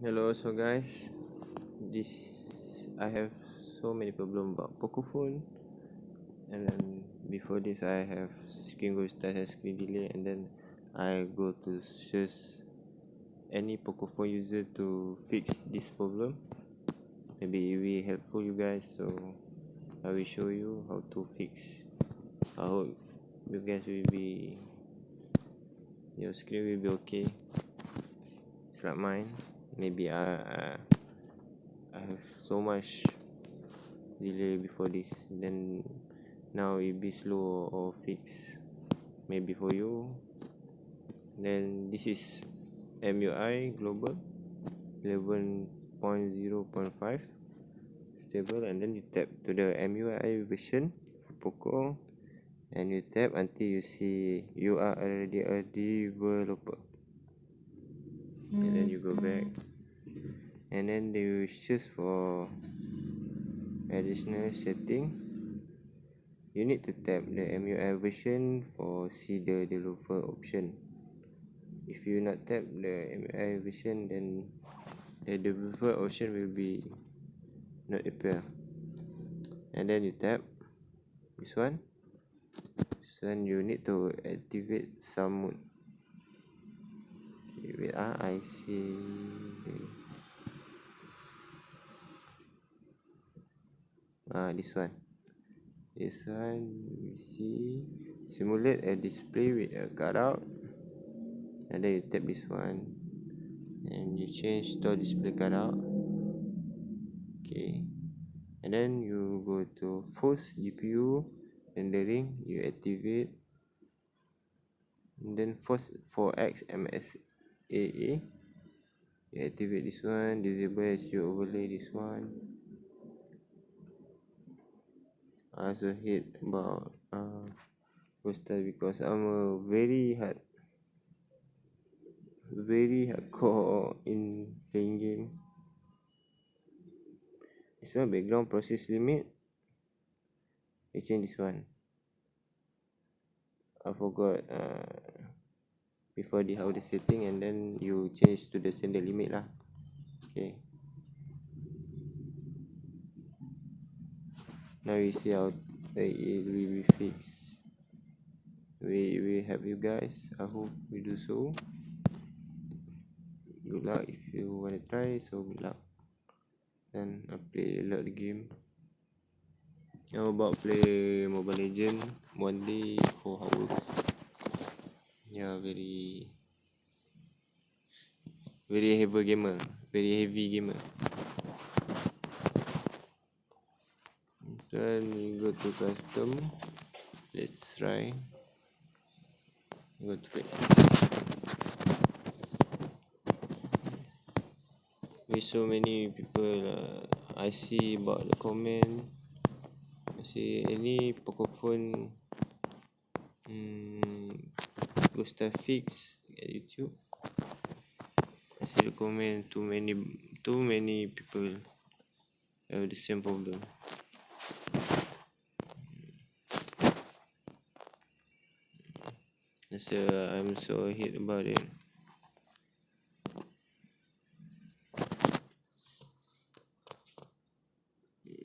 Hello, so guys, this I have so many problem about Pocophone, and then before this I have screen go start and screen delay, and then I go to search any Pocophone user to fix this problem. Maybe it will be helpful you guys, so I will show you how to fix. I hope you guys will be your screen will be okay. It's not mine. Maybe I have so much delay before this, then now it be slow or fix. Maybe for you. Then this is MUI global 11.0.5 stable, and then you tap to the MUI version for Poco, and you tap until you see you are already a developer, and then you go back, and then you choose for additional setting. You need to tap the MUI version for see the developer option. If you not tap the MUI version, then the developer option will be not appear. And then you tap this one. So then you need to activate some mode. Okay, wait, I see. This one. This one, you see, simulate a display with a cutout, and then you tap this one, and you change to display cutout. Okay, and then you go to force GPU rendering, you activate, and then force 4x MSAA, you activate this one, disable as you overlay this one. I also hate about ghost style because I'm a very hardcore in playing game. This one background process limit, you change this one. I forgot before how the setting, and then you change to the standard limit lah. Okay, now you see how it will be fixed. We will help you guys. I hope we do so. Good luck if you want to try, so good luck. Then I play a lot of game. How about play Mobile Legend one day 4 hours? Yeah, very heavy gamer. Then we go to custom. Let's try. Go to practice. With so many people, I see about the comment. I see any Pocophone ghost fix at YouTube. I see the comment too many people have the same problem. So I'm so hit about it.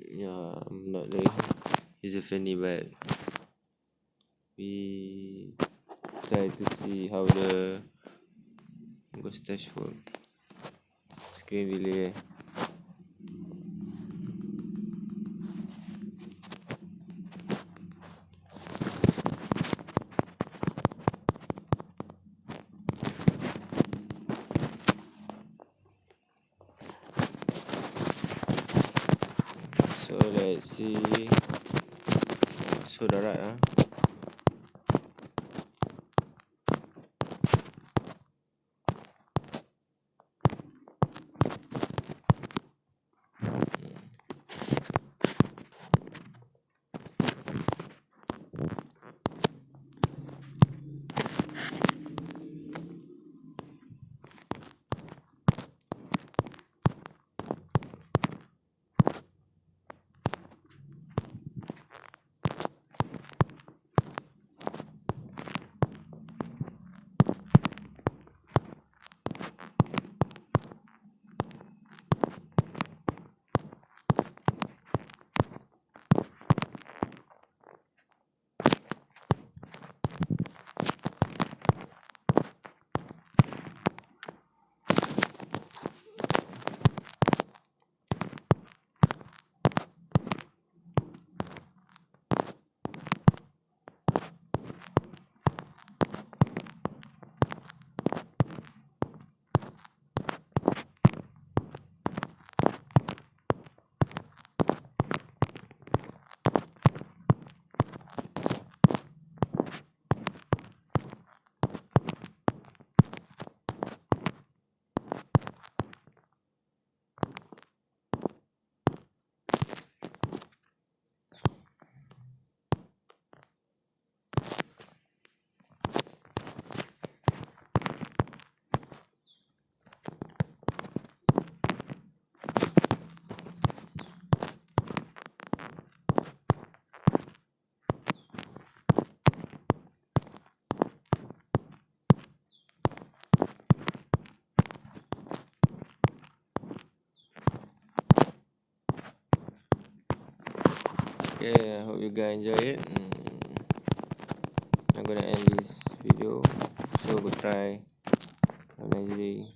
Yeah, I'm not very user friendly, but we try to see how the ghost touch work. Screen delay. So let's see. So dah right Okay, I hope you guys enjoy it. I'm gonna end this video. So we'll try. Have a nice day.